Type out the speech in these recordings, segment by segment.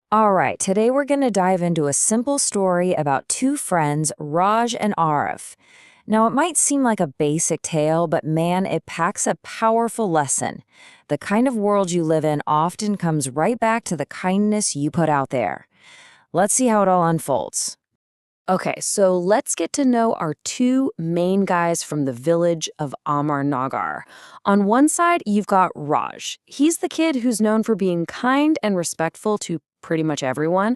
All right, today we're going to dive into a simple story about two friends, Raj and Aarav. Now, it might seem like a basic tale, but man, it packs a powerful lesson. The kind of world you live in often comes right back to the kindness you put out there. Let's see how it all unfolds. Okay, so let's get to know our two main guys from the village of Amar Nagar. On one side, you've got Raj. He's the kid who's known for being kind and respectful to pretty much everyone.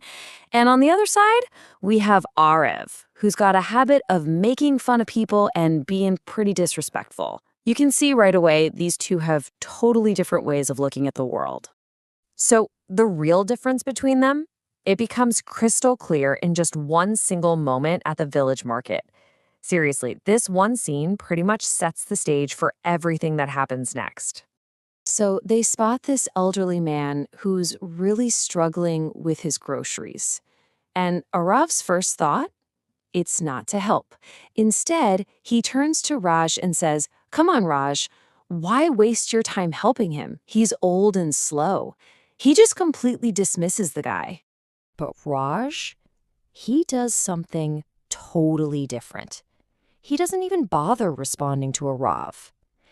And on the other side, we have Aarav, who's got a habit of making fun of people and being pretty disrespectful. You can see right away these two have totally different ways of looking at the world. So the real difference between them? It becomes crystal clear in just one single moment at the village market. Seriously, this one scene pretty much sets the stage for everything that happens next. So they spot this elderly man who's really struggling with his groceries. And Arav's first thought? It's not to help. Instead, he turns to Raj and says, "Come on, Raj. Why waste your time helping him? He's old and slow." He just completely dismisses the guy. But Raj, he does something totally different. He doesn't even bother responding to Aarav.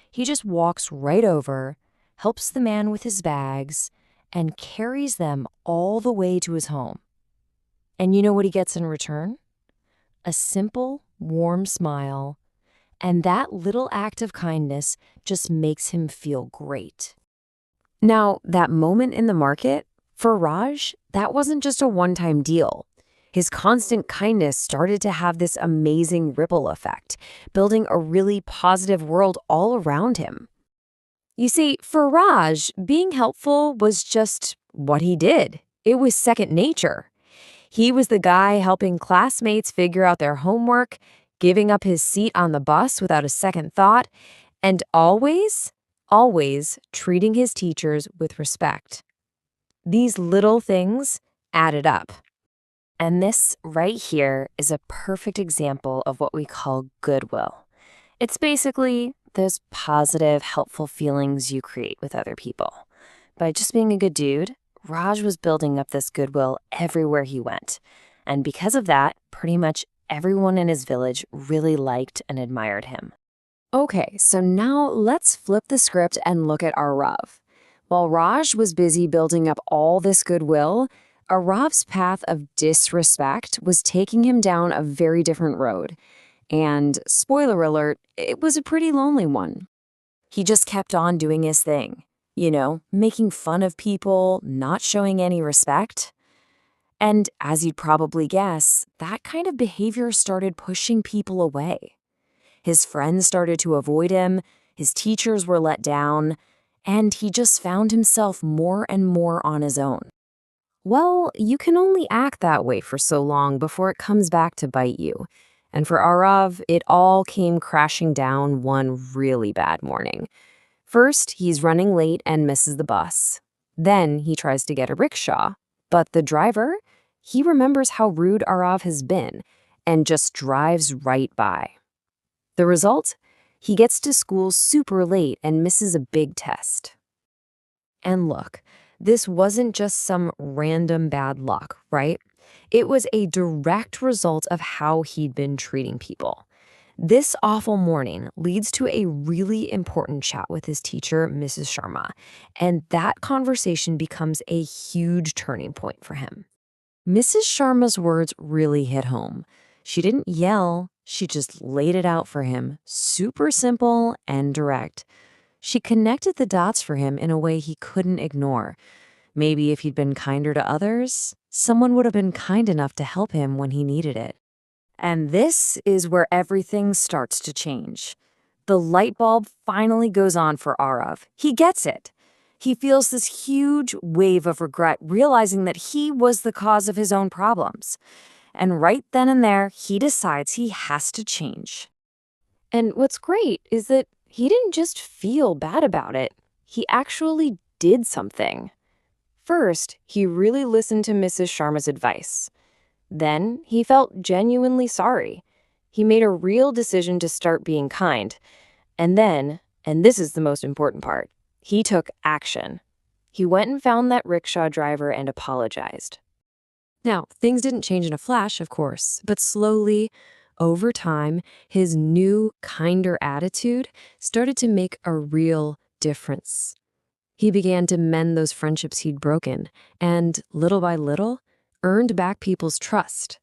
He just walks right over, helps the man with his bags, and carries them all the way to his home. And you know what he gets in return? A simple, warm smile, and that little act of kindness just makes him feel great. Now, that moment in the market, for Raj, that wasn't just a one-time deal. His constant kindness started to have this amazing ripple effect, building a really positive world all around him. You see, for Raj, being helpful was just what he did. It was second nature. He was the guy helping classmates figure out their homework, giving up his seat on the bus without a second thought, and always treating his teachers with respect. These little things added up. And this right here is a perfect example of what we call goodwill. It's basically those positive, helpful feelings you create with other people. By just being a good dude, Raj was building up this goodwill everywhere he went. And because of that, pretty much everyone in his village really liked and admired him. Okay, so now let's flip the script and look at Aarav. While Raj was busy building up all this goodwill, Aarav's path of disrespect was taking him down a very different road. And, spoiler alert, it was a pretty lonely one. He just kept on doing his thing. Making fun of people, not showing any respect. And as you'd probably guess, that kind of behavior started pushing people away. His friends started to avoid him, his teachers were let down, and he just found himself more and more on his own. Well, you can only act that way for so long before it comes back to bite you. And for Aarav, it all came crashing down one really bad morning. First, he's running late and misses the bus. Then he tries to get a rickshaw. But the driver, he remembers how rude Aarav has been and just drives right by. The result? He gets to school super late and misses a big test. And look, this wasn't just some random bad luck, right? It was a direct result of how he'd been treating people. This awful morning leads to a really important chat with his teacher, Mrs. Sharma, and that conversation becomes a huge turning point for him. Mrs. Sharma's words really hit home. She didn't yell, she just laid it out for him, super simple and direct. She connected the dots for him in a way he couldn't ignore. Maybe if he'd been kinder to others, someone would have been kind enough to help him when he needed it. And this is where everything starts to change. The light bulb finally goes on for Aarav. He gets it. He feels this huge wave of regret, realizing that he was the cause of his own problems. And right then and there, he decides he has to change. And what's great is that he didn't just feel bad about it. He actually did something. First, he really listened to Mrs. Sharma's advice. Then, he felt genuinely sorry. He made a real decision to start being kind. And then, and this is the most important part, he took action. He went and found that rickshaw driver and apologized. Now, things didn't change in a flash, of course, but slowly, over time, his new, kinder attitude started to make a real difference. He began to mend those friendships he'd broken, and little by little, earned back people's trust.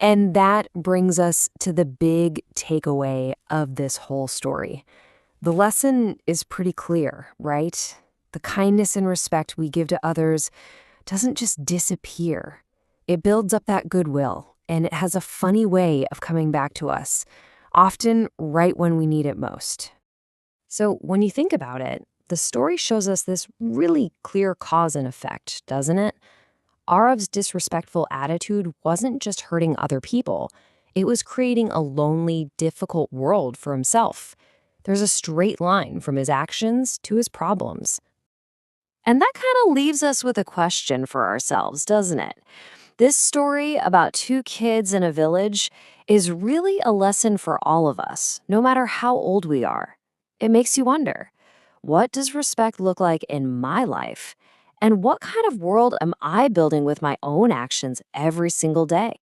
And that brings us to the big takeaway of this whole story. The lesson is pretty clear, right? The kindness and respect we give to others doesn't just disappear. It builds up that goodwill, and it has a funny way of coming back to us, often right when we need it most. So when you think about it, the story shows us this really clear cause and effect, doesn't it? Arav's disrespectful attitude wasn't just hurting other people. It was creating a lonely, difficult world for himself. There's a straight line from his actions to his problems. And that kind of leaves us with a question for ourselves, doesn't it? This story about two kids in a village is really a lesson for all of us, no matter how old we are. It makes you wonder, what does respect look like in my life? And what kind of world am I building with my own actions every single day?